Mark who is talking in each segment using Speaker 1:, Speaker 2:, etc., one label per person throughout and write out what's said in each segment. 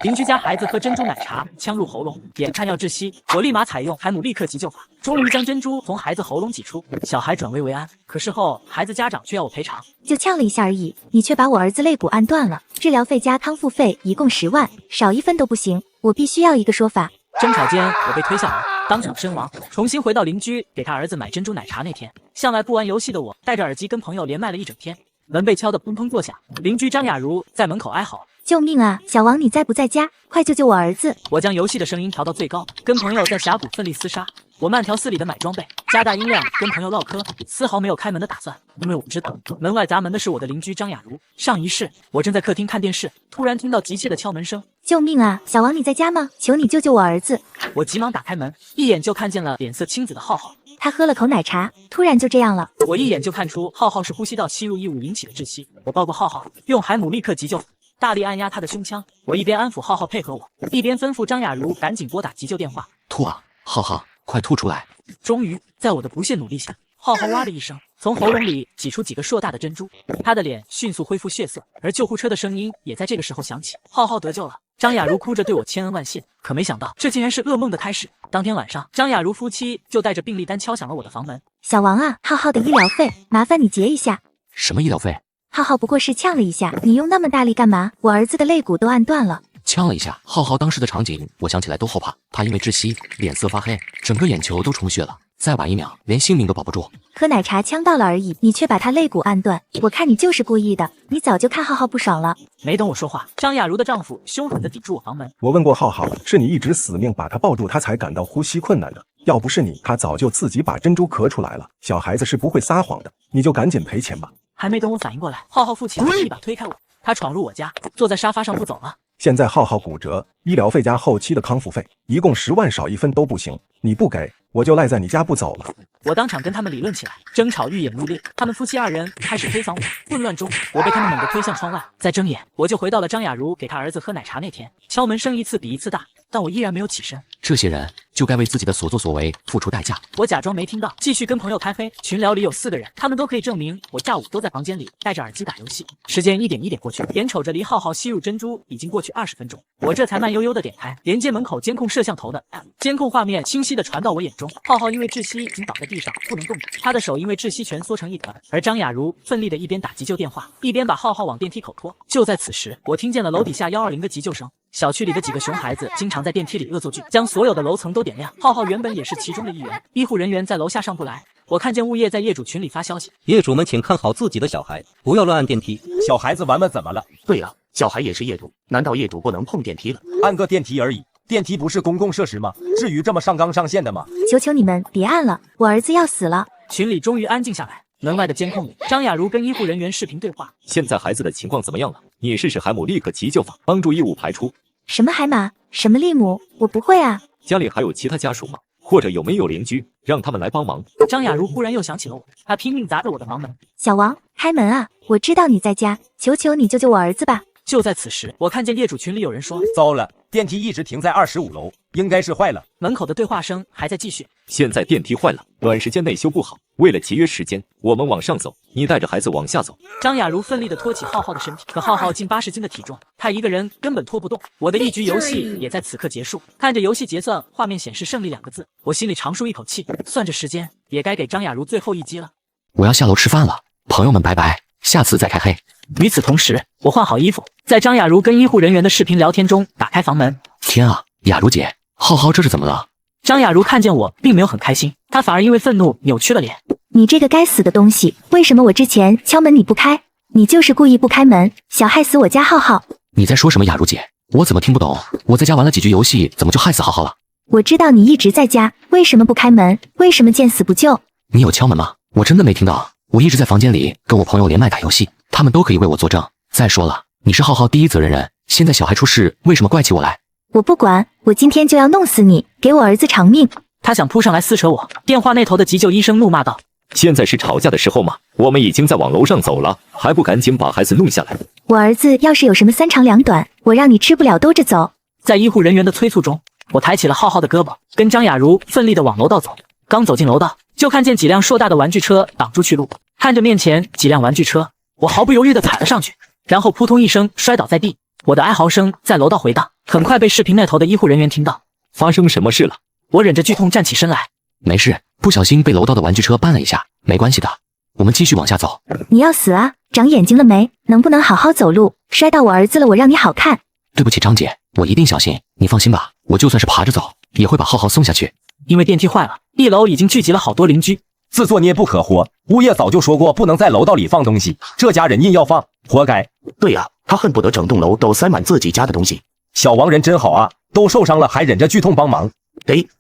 Speaker 1: 邻居家孩子喝珍珠奶茶，呛入喉咙，眼看要窒息，我立马采用海姆立克急救法，终于将珍珠从孩子喉咙挤出，小孩转危为安。可事后孩子家长却要我赔偿，
Speaker 2: 就呛了一下而已，你却把我儿子肋骨按断了，治疗费加康复费一共10万，少1分都不行，我必须要一个说法。
Speaker 1: 争吵间，我被推下楼，当场身亡。重新回到邻居给他儿子买珍珠奶茶那天，向来不玩游戏的我，戴着耳机跟朋友连麦了一整天。门被敲得砰砰作响，邻居张雅茹在门口哀嚎：“
Speaker 2: 救命啊！小王你在不在家？快救救我儿子！”
Speaker 1: 我将游戏的声音调到最高，跟朋友在峡谷奋力厮杀。我慢条斯理的买装备，加大音量跟朋友唠嗑，丝毫没有开门的打算，因为我知道门外砸门的是我的邻居张雅茹。上一世，我正在客厅看电视，突然听到急切的敲门声：“
Speaker 2: 救命啊！小王你在家吗？求你救救我儿子！”
Speaker 1: 我急忙打开门，一眼就看见了脸色青紫的浩浩。
Speaker 2: 他喝了口奶茶，突然就这样了。
Speaker 1: 我一眼就看出浩浩是呼吸道吸入异物引起的窒息。我抱过浩浩，用海姆立克急救法大力按压他的胸腔。我一边安抚浩浩配合我，一边吩咐张雅茹赶紧拨打急救电话。
Speaker 3: 吐啊，浩浩，快吐出来！
Speaker 1: 终于，在我的不懈努力下，浩浩哇的一声从喉咙里挤出几个硕大的珍珠，他的脸迅速恢复血色，而救护车的声音也在这个时候响起。浩浩得救了。张雅茹哭着对我千恩万谢，可没想到这竟然是噩梦的开始。当天晚上，张雅茹夫妻就带着病历单敲响了我的房门。
Speaker 2: 小王啊，浩浩的医疗费，麻烦你结一下。
Speaker 3: 什么医疗费？
Speaker 2: 浩浩不过是呛了一下，你用那么大力干嘛？我儿子的肋骨都按断了。
Speaker 3: 呛了一下，浩浩当时的场景，我想起来都后怕。他因为窒息，脸色发黑，整个眼球都充血了，再晚1秒，连性命都保不住。
Speaker 2: 喝奶茶呛到了而已，你却把他肋骨按断，我看你就是故意的。你早就看浩浩不爽了。
Speaker 1: 没等我说话，张雅茹的丈夫凶狠地抵住我房门。
Speaker 4: 我问过浩浩，是你一直死命把他抱住，他才感到呼吸困难的。要不是你，他早就自己把珍珠咳出来了。小孩子是不会撒谎的，你就赶紧赔钱吧。
Speaker 1: 还没等我反应过来，浩浩父亲一把推开我，他闯入我家，坐在沙发上不走了。
Speaker 4: 现在浩浩骨折，医疗费加后期的康复费，一共10万，少1分都不行。你不给，我就赖在你家不走了。
Speaker 1: 我当场跟他们理论起来，争吵愈演愈烈。他们夫妻2人开始推搡我，混乱中，我被他们猛地推向窗外。再睁眼，我就回到了张雅茹给他儿子喝奶茶那天。敲门声一次比一次大，但我依然没有起身。
Speaker 3: 这些人就该为自己的所作所为付出代价。
Speaker 1: 我假装没听到，继续跟朋友开黑。群聊里有4个人，他们都可以证明我下午都在房间里戴着耳机打游戏。时间一点一点过去，眼瞅着离浩浩吸入珍珠已经过去20分钟，我这才慢悠悠的点开连接门口监控摄像头的 app， 监控画面清晰的传到我眼中。浩浩因为窒息已经倒在地上不能动弹，他的手因为窒息蜷缩成一团，而张雅茹奋力的一边打急救电话，一边把浩浩往电梯口拖。就在此时，我听见了楼底下120的急救声。小区里的几个熊孩子经常在电梯里恶作剧，将所有的楼层都点亮。浩浩原本也是其中的一员。医护人员在楼下上不来，我看见物业在业主群里发消息：
Speaker 5: 业主们请看好自己的小孩，不要乱按电梯。
Speaker 6: 小孩子玩玩怎么了？
Speaker 7: 对呀，小孩也是业主，难道业主不能碰电梯了？
Speaker 6: 按个电梯而已，电梯不是公共设施吗？至于这么上纲上线的吗？
Speaker 2: 求求你们别按了，我儿子要死了。
Speaker 1: 群里终于安静下来。门外的监控里，张雅茹跟医护人员视频对话：
Speaker 8: 现在孩子的情况怎么样了？你试试海姆立克急救法，帮助异物排出。
Speaker 2: 什么海马？什么利姆？我不会啊。
Speaker 8: 家里还有其他家属吗？或者有没有邻居，让他们来帮忙？
Speaker 1: 张雅茹忽然又想起了我，她拼命砸着我的房门。
Speaker 2: 小王，开门啊！我知道你在家，求求你救救我儿子吧。
Speaker 1: 就在此时，我看见业主群里有人说：
Speaker 6: 糟了，电梯一直停在25楼，应该是坏了。
Speaker 1: 门口的对话声还在继续。
Speaker 8: 现在电梯坏了，短时间内修不好。为了节约时间，我们往上走，你带着孩子往下走。
Speaker 1: 张雅茹奋力地托起浩浩的身体，可浩浩近80斤的体重，他一个人根本拖不动。我的一局游戏也在此刻结束。看着游戏结算画面显示胜利2个字，我心里长舒一口气。算着时间，也该给张雅茹最后一击了。
Speaker 3: 我要下楼吃饭了，朋友们拜拜，下次再开黑。
Speaker 1: 与此同时，我换好衣服，在张雅茹跟医护人员的视频聊天中打开房门。
Speaker 3: 天啊，雅茹姐，浩浩这是怎么了？
Speaker 1: 张雅茹看见我并没有很开心，她反而因为愤怒扭曲了脸。
Speaker 2: 你这个该死的东西，为什么我之前敲门你不开？你就是故意不开门，想害死我家浩浩。
Speaker 3: 你在说什么，雅茹姐？我怎么听不懂？我在家玩了几局游戏，怎么就害死浩浩了？
Speaker 2: 我知道你一直在家，为什么不开门？为什么见死不救？
Speaker 3: 你有敲门吗？我真的没听到，我一直在房间里跟我朋友连麦打游戏，他们都可以为我作证。再说了，你是浩浩第一责任人，现在小孩出事，为什么怪起我来？
Speaker 2: 我不管，我今天就要弄死你，给我儿子偿命！
Speaker 1: 他想扑上来撕扯我。电话那头的急救医生怒骂道：
Speaker 8: 现在是吵架的时候吗？我们已经在往楼上走了，还不赶紧把孩子弄下来？
Speaker 2: 我儿子要是有什么3长2短，我让你吃不了兜着走。
Speaker 1: 在医护人员的催促中，我抬起了浩浩的胳膊，跟张雅茹奋力地往楼道走。刚走进楼道，就看见几辆硕大的玩具车挡住去路。看着面前几辆玩具车，我毫不犹豫地踩了上去，然后扑通一声摔倒在地。我的哀嚎声在楼道回荡，很快被视频那头的医护人员听到。
Speaker 8: 发生什么事了？
Speaker 1: 我忍着剧痛站起身来。
Speaker 3: 没事，不小心被楼道的玩具车绊了一下，没关系的。我们继续往下走。
Speaker 2: 你要死啊？长眼睛了没？能不能好好走路？摔到我儿子了，我让你好看。
Speaker 3: 对不起，张姐，我一定小心。你放心吧，我就算是爬着走，也会把浩浩送下去。
Speaker 1: 因为电梯坏了，一楼已经聚集了好多邻居。
Speaker 6: 自作孽不可活，物业早就说过不能在楼道里放东西，这家人硬要放，活该。
Speaker 7: 对呀，他恨不得整栋楼都塞满自己家的东西。
Speaker 6: 小王人真好啊，都受伤了还忍着剧痛帮忙。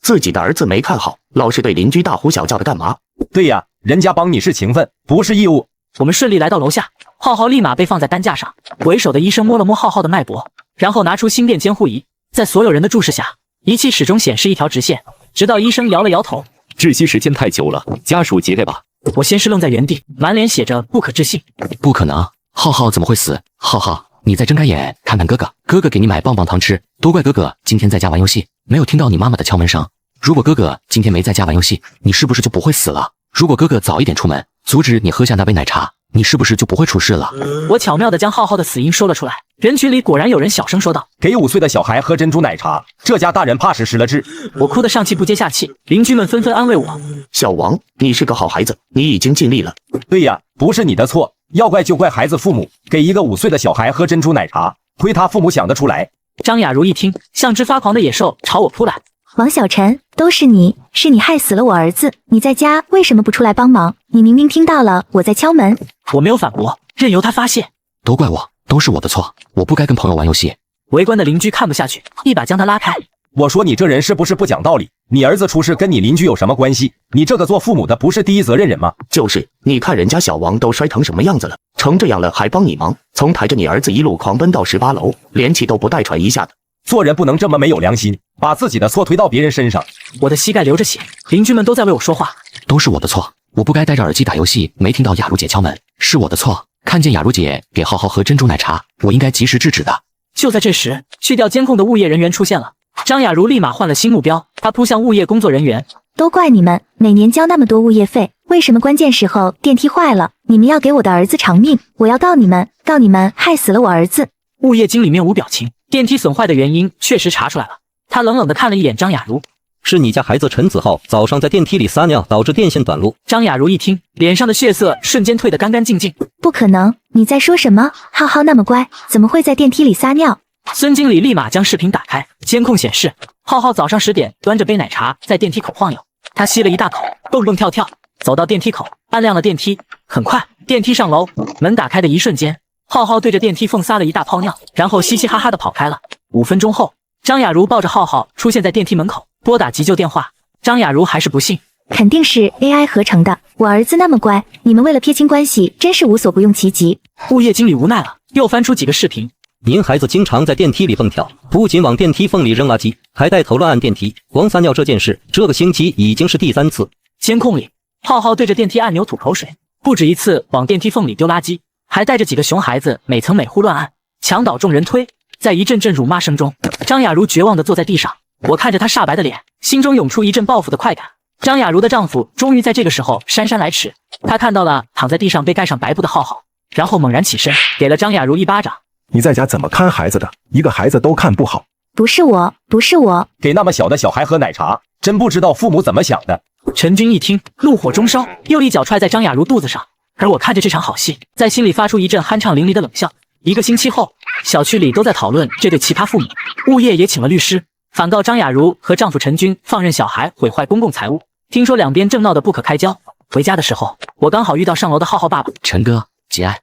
Speaker 7: 自己的儿子没看好，老是对邻居大呼小叫的干嘛？
Speaker 6: 对呀，人家帮你是情分，不是义务。
Speaker 1: 我们顺利来到楼下，浩浩立马被放在担架上。为首的医生摸了摸浩浩的脉搏，然后拿出心电监护仪，在所有人的注视下，仪器始终显示一条直线，直到医生摇了摇头。
Speaker 8: 窒息时间太久了，家属结列吧。
Speaker 1: 我先是愣在原地，满脸写着不可置信。
Speaker 3: 不可能，浩浩怎么会死？浩浩，你再睁开眼看看哥哥，哥哥给你买棒棒糖吃，都怪哥哥今天在家玩游戏，没有听到你妈妈的敲门声。如果哥哥今天没在家玩游戏，你是不是就不会死了？如果哥哥早一点出门，阻止你喝下那杯奶茶，你是不是就不会出事了？
Speaker 1: 我巧妙地将浩浩的死因说了出来。人群里果然有人小声说道：“
Speaker 6: 给5岁的小孩喝珍珠奶茶，这家大人怕是失了智。”
Speaker 1: 我哭得上气不接下气，邻居们纷纷安慰我：“
Speaker 7: 小王，你是个好孩子，你已经尽力了。”
Speaker 6: 对呀，不是你的错，要怪就怪孩子父母，给一个5岁的小孩喝珍珠奶茶，亏他父母想得出来。
Speaker 1: 张雅茹一听，像只发狂的野兽朝我扑来。
Speaker 2: 王小晨，都是你，是你害死了我儿子！你在家为什么不出来帮忙？你明明听到了我在敲门。
Speaker 1: 我没有反驳，任由他发泄。
Speaker 3: 都怪我，都是我的错，我不该跟朋友玩游戏。
Speaker 1: 围观的邻居看不下去，一把将他拉开。
Speaker 6: 我说你这人是不是不讲道理？你儿子出事跟你邻居有什么关系？你这个做父母的不是第一责任人吗？
Speaker 7: 就是，你看人家小王都摔成什么样子了，成这样了还帮你忙，从抬着你儿子一路狂奔到18楼，连气都不带喘一下的。
Speaker 6: 做人不能这么没有良心，把自己的错推到别人身上。
Speaker 1: 我的膝盖流着血，邻居们都在为我说话。
Speaker 3: 都是我的错，我不该戴着耳机打游戏，没听到雅茹姐敲门，是我的错。看见雅茹姐给浩浩喝珍珠奶茶，我应该及时制止的。
Speaker 1: 就在这时，去掉监控的物业人员出现了。张雅茹立马换了新目标，她扑向物业工作人员。
Speaker 2: 都怪你们，每年交那么多物业费，为什么关键时候电梯坏了，你们要给我的儿子偿命？我要告你们，告你们害死了我儿子！
Speaker 1: 物业经理面无表情，电梯损坏的原因确实查出来了。他冷冷地看了一眼张雅茹，
Speaker 5: 是你家孩子陈子浩早上在电梯里撒尿，导致电线短路。
Speaker 1: 张雅茹一听，脸上的血色瞬间退得干干净净。
Speaker 2: 不可能，你在说什么？浩浩那么乖，怎么会在电梯里撒尿？
Speaker 1: 孙经理立马将视频打开，监控显示，浩浩早上10点端着杯奶茶在电梯口晃悠，他吸了一大口，蹦蹦跳跳，走到电梯口，按亮了电梯。很快，电梯上楼，门打开的一瞬间，浩浩对着电梯缝撒了一大泡尿，然后嘻嘻哈哈地跑开了。5分钟后，张雅茹抱着浩浩出现在电梯门口，拨打急救电话。张雅茹还是不信，
Speaker 2: 肯定是 AI 合成的，我儿子那么乖，你们为了撇清关系，真是无所不用其极。
Speaker 1: 物业经理无奈了，又翻出几个视频。
Speaker 5: 您孩子经常在电梯里蹦跳，不仅往电梯缝里扔垃圾，还带头乱按电梯，光撒尿这件事，这个星期已经是第3次。
Speaker 1: 监控里，浩浩对着电梯按钮吐口水，不止一次往电梯缝里丢垃圾，还带着几个熊孩子每层每户乱按，墙倒众人推。在一阵阵辱骂声中，张雅茹绝望地坐在地上。我看着她煞白的脸，心中涌出一阵报复的快感。张雅茹的丈夫终于在这个时候姗姗来迟，他看到了躺在地上被盖上白布的浩浩，然后猛然起身，给了张雅茹一巴掌。
Speaker 4: 你在家怎么看孩子的？一个孩子都看不好。
Speaker 2: 不是我，不是我，
Speaker 6: 给那么小的小孩喝奶茶，真不知道父母怎么想的。
Speaker 1: 陈军一听，怒火中烧，又一脚踹在张雅茹肚子上。而我看着这场好戏，在心里发出一阵酣畅淋漓的冷笑。1个星期后，小区里都在讨论这对奇葩父母，物业也请了律师，反告张雅茹和丈夫陈军放任小孩毁坏公共财物。听说两边正闹得不可开交。回家的时候，我刚好遇到上楼的浩浩爸爸。
Speaker 3: 陈哥，节哀。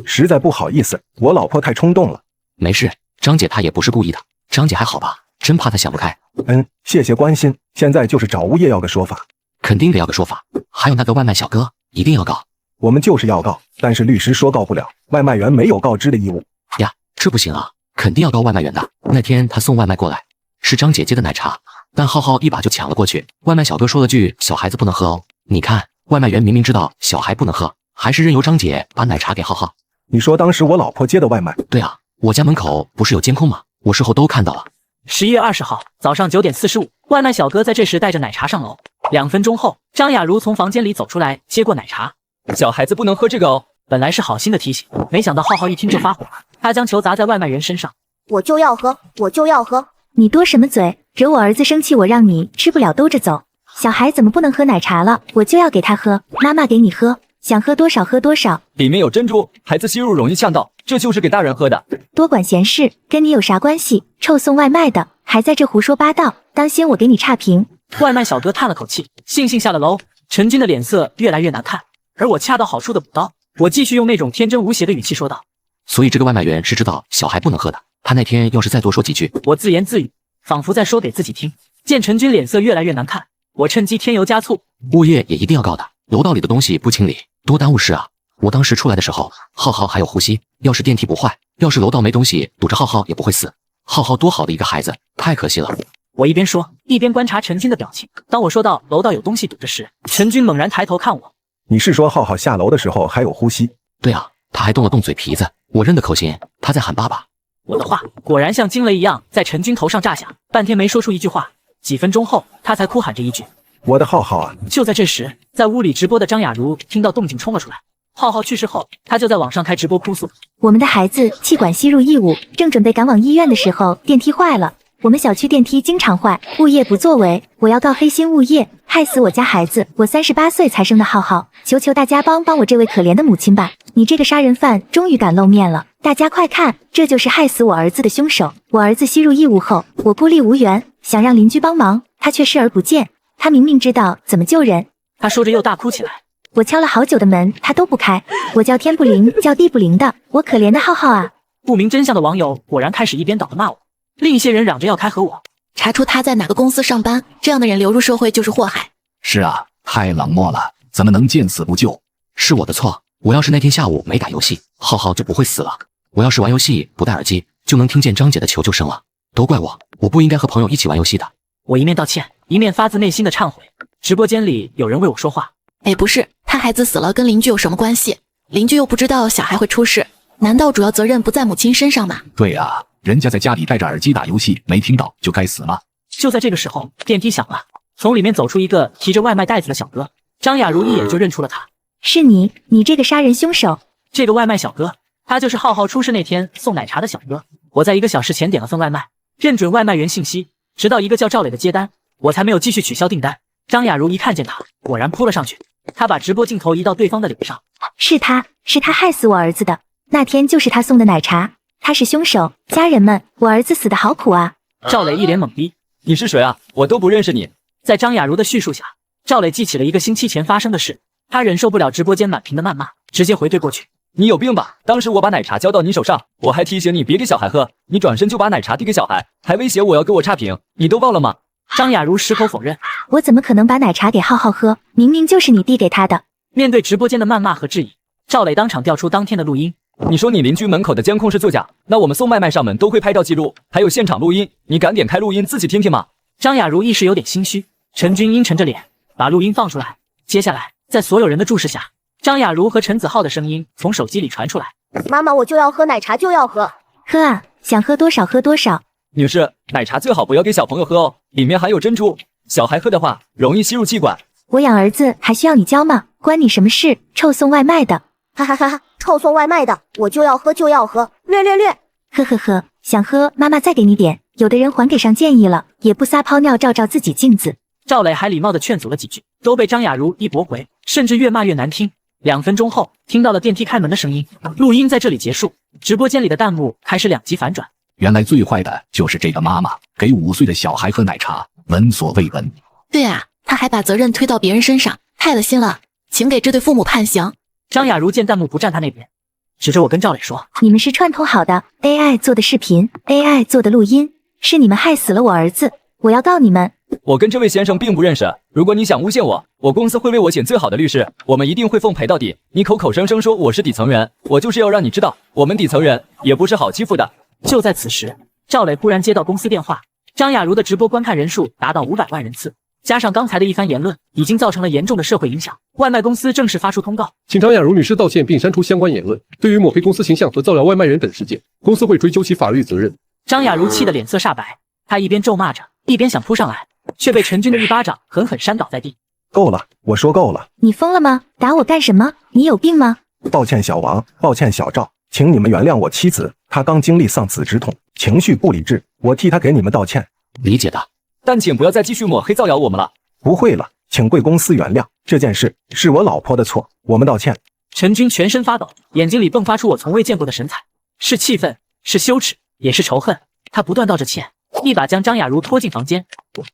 Speaker 4: 实在不好意思，我老婆太冲动了。
Speaker 3: 没事，张姐她也不是故意的。张姐还好吧？真怕她想不开。
Speaker 4: 谢谢关心。现在就是找物业要个说法。
Speaker 3: 肯定得要个说法。还有那个外卖小哥，一定要告。
Speaker 4: 我们就是要告，但是律师说告不了，外卖员没有告知的义务。
Speaker 3: 呀，这不行啊，肯定要告外卖员的。那天他送外卖过来，是张姐接的奶茶，但浩浩一把就抢了过去。外卖小哥说了句小孩子不能喝哦。你看，外卖员明明知道小孩不能喝，还是任由张姐把奶茶给浩浩。
Speaker 4: 你说当时我老婆接的外卖？
Speaker 3: 对啊，我家门口不是有监控吗？我事后都看到了。
Speaker 1: 11月20号早上9点45，外卖小哥在这时带着奶茶上楼。2分钟后，张雅茹从房间里走出来，接过奶茶。
Speaker 9: 小孩子不能喝这个哦。
Speaker 1: 本来是好心的提醒，没想到浩浩一听就发火，他将球砸在外卖员身上。
Speaker 9: 我就要喝，我就要喝。
Speaker 2: 你多什么嘴？惹我儿子生气，我让你吃不了兜着走。小孩怎么不能喝奶茶了？我就要给他喝，妈妈给你喝，想喝多少喝多少。
Speaker 10: 里面有珍珠，孩子吸入容易呛到，这就是给大人喝的。
Speaker 2: 多管闲事，跟你有啥关系？臭送外卖的，还在这胡说八道，当心我给你差评。
Speaker 1: 外卖小哥叹了口气，悻悻下了楼。陈军的脸色越来越难看，而我恰到好处的补刀。我继续用那种天真无邪的语气说道：
Speaker 3: 所以这个外卖员是知道小孩不能喝的，他那天要是再多说几句。
Speaker 1: 我自言自语，仿佛在说给自己听。见陈军脸色越来越难看，我趁机添油加醋：
Speaker 3: 物业也一定要告的，楼道里的东西不清理，多耽误事啊！我当时出来的时候，浩浩还有呼吸，要是电梯不坏，要是楼道没东西堵着，浩浩也不会死。浩浩多好的一个孩子，太可惜了。
Speaker 1: 我一边说，一边观察陈军的表情。当我说到楼道有东西堵着时，陈军猛然抬头看我：
Speaker 4: 你是说浩浩下楼的时候还有呼吸？
Speaker 3: 对啊，他还动了动嘴皮子，我认得口型，他在喊爸爸。
Speaker 1: 我的话果然像惊雷一样在陈军头上炸响，半天没说出一句话。几分钟后，他才哭喊着一句：
Speaker 4: 我的浩浩啊！
Speaker 1: 就在这时，在屋里直播的张雅茹听到动静冲了出来。浩浩去世后，他就在网上开直播哭诉：
Speaker 2: 我们的孩子气管吸入异物，正准备赶往医院的时候，电梯坏了。我们小区电梯经常坏，物业不作为，我要告黑心物业，害死我家孩子。我38岁才生的浩浩，求求大家帮帮我这位可怜的母亲吧！你这个杀人犯终于敢露面了，大家快看，这就是害死我儿子的凶手。我儿子吸入异物后，我孤立无援，想让邻居帮忙，他却视而不见。他明明知道怎么救人。
Speaker 1: 他说着又大哭起来。
Speaker 2: 我敲了好久的门，他都不开。我叫天不灵，叫地不灵的，我可怜的浩浩啊！
Speaker 1: 不明真相的网友果然开始一边倒的骂我，另一些人嚷着要开和我。
Speaker 11: 查出他在哪个公司上班，这样的人流入社会就是祸害。
Speaker 12: 是啊，太冷漠了，怎么能见死不救？
Speaker 3: 是我的错，我要是那天下午没打游戏，浩浩就不会死了。我要是玩游戏不戴耳机，就能听见张姐的求救声了。都怪我，我不应该和朋友一起玩游戏的。
Speaker 1: 我一面道歉，一面发自内心的忏悔。直播间里有人为我说话。
Speaker 11: 哎，不是，他孩子死了跟邻居有什么关系？邻居又不知道小孩会出事，难道主要责任不在母亲身上吗？
Speaker 12: 对啊，人家在家里戴着耳机打游戏，没听到就该死吗？
Speaker 1: 就在这个时候，电梯响了，从里面走出一个提着外卖袋子的小哥。张雅茹一眼就认出了他。
Speaker 2: 是你，你这个杀人凶手！
Speaker 1: 这个外卖小哥，他就是浩浩出事那天送奶茶的小哥。我在1个小时前点了份外卖，认准外卖员信息，直到一个叫赵磊的接单，我才没有继续取消订单。张雅茹一看见他，果然扑了上去。他把直播镜头移到对方的脸上。
Speaker 2: 是他害死我儿子的。那天就是他送的奶茶，他是凶手。家人们，我儿子死得好苦啊！
Speaker 1: 赵磊一脸懵逼。
Speaker 10: 你是谁啊？我都不认识你。
Speaker 1: 在张雅茹的叙述下，赵磊记起了1个星期前发生的事。他忍受不了直播间满屏的谩骂，直接回怼过去。
Speaker 10: 你有病吧？当时我把奶茶交到你手上，我还提醒你别给小孩喝，你转身就把奶茶递给小孩，还威胁我要给我差评，你都忘了吗？
Speaker 1: 张雅茹矢口否认。
Speaker 2: 我怎么可能把奶茶给浩浩喝？明明就是你递给他的。
Speaker 1: 面对直播间的谩骂和质疑，赵磊当场调出当天的录音。
Speaker 10: 你说你邻居门口的监控是作假，那我们送外卖上门都会拍照记录，还有现场录音，你敢点开录音自己听听吗？
Speaker 1: 张雅茹一时有点心虚。陈军阴沉着脸把录音放出来。接下来在所有人的注视下，张雅茹和陈子浩的声音从手机里传出来。
Speaker 9: 妈妈，我就要喝奶茶，就要喝。
Speaker 2: 喝啊，想喝多少喝多少。
Speaker 10: 女士，奶茶最好不要给小朋友喝哦，里面含有珍珠，小孩喝的话容易吸入气管。
Speaker 2: 我养儿子还需要你教吗？关你什么事？臭送外卖的！
Speaker 9: 哈哈哈哈，臭送外卖的，我就要喝就要喝，略略略。
Speaker 2: 呵呵呵，想喝妈妈再给你点。有的人还给上建议了，也不撒泡尿照照自己镜子。
Speaker 1: 赵磊还礼貌地劝阻了几句，都被张雅茹一驳回，甚至越骂越难听。2分钟后，听到了电梯开门的声音，录音在这里结束。直播间里的弹幕开始2极反转。
Speaker 12: 原来最坏的就是这个妈妈，给5岁的小孩喝奶茶，闻所未闻。
Speaker 11: 对啊，他还把责任推到别人身上，太恶心了，请给这对父母判刑。
Speaker 1: 张雅茹见弹幕不站他那边，指着我跟赵磊说：
Speaker 2: 你们是串通好的 ，AI 做的视频 ，AI 做的录音，是你们害死了我儿子，我要告你们。
Speaker 10: 我跟这位先生并不认识，如果你想诬陷我，我公司会为我请最好的律师，我们一定会奉陪到底。你口口声声说我是底层人，我就是要让你知道，我们底层人也不是好欺负的。
Speaker 1: 就在此时，赵磊忽然接到公司电话，张雅茹的直播观看人数达到500万人次，加上刚才的一番言论，已经造成了严重的社会影响。外卖公司正式发出通告，
Speaker 13: 请张雅茹女士道歉并删除相关言论。对于抹黑公司形象和造谣外卖人等事件，公司会追究其法律责任。
Speaker 1: 张雅茹气得脸色煞白，她一边咒骂着，一边想扑上来，却被陈军的一巴掌狠狠扇倒在地。
Speaker 4: 够了，我说够了。
Speaker 2: 你疯了吗？打我干什么？你有病吗？
Speaker 4: 抱歉小王，抱歉小赵，请你们原谅我妻子，她刚经历丧子之痛，情绪不理智，我替他给你们道歉。
Speaker 3: 理解的，
Speaker 10: 但请不要再继续抹黑造谣我们了。
Speaker 4: 不会了，请贵公司原谅，这件事是我老婆的错，我们道歉。
Speaker 1: 陈军全身发抖，眼睛里迸发出我从未见过的神采，是气愤，是羞耻，也是仇恨。他不断道着歉，一把将张雅茹拖进房间，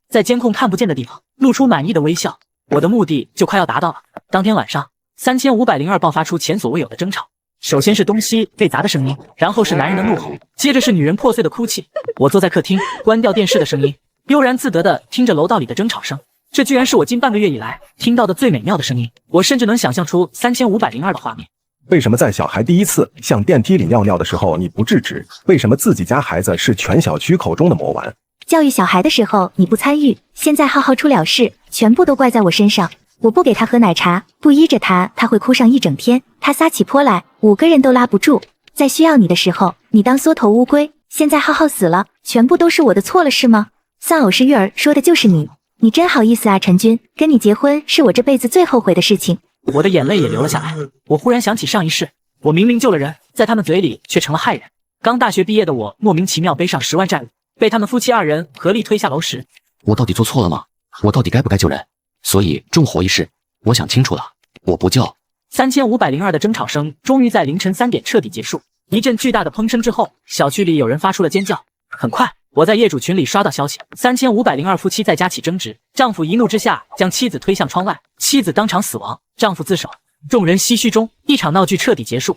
Speaker 1: 在监控看不见的地方露出满意的微笑。我的目的就快要达到了。当天晚上，3502爆发出前所未有的争吵。首先是东西被砸的声音，然后是男人的怒吼，接着是女人破碎的哭泣。我坐在客厅，关掉电视的声音，悠然自得地听着楼道里的争吵声。这居然是我近半个月以来听到的最美妙的声音。我甚至能想象出3502的画面。
Speaker 4: 为什么在小孩第一次向电梯里尿尿的时候你不制止？为什么自己家孩子是全小区口中的魔丸？
Speaker 2: 教育小孩的时候你不参与，现在浩浩出了事，全部都怪在我身上。我不给他喝奶茶，不依着他，他会哭上一整天。他撒起泼来，5个人都拉不住。在需要你的时候，你当缩头乌龟。现在浩浩死了，全部都是我的错了是吗？丧偶式育儿说的就是你。你真好意思啊，陈军，跟你结婚是我这辈子最后悔的事情。
Speaker 1: 我的眼泪也流了下来。我忽然想起上一世，我明明救了人，在他们嘴里却成了害人。刚大学毕业的我，莫名其妙背上10万债务，被他们夫妻2人合力推下楼时，
Speaker 3: 我到底做错了吗？我到底该不该救人？所以重活一世，我想清楚了，我不救。
Speaker 1: 3502的争吵声终于在凌晨3点彻底结束。一阵巨大的砰声之后，小区里有人发出了尖叫。很快，我在业主群里刷到消息：3502夫妻在家起争执，丈夫一怒之下将妻子推向窗外，妻子当场死亡，丈夫自首。众人唏嘘中，一场闹剧彻底结束。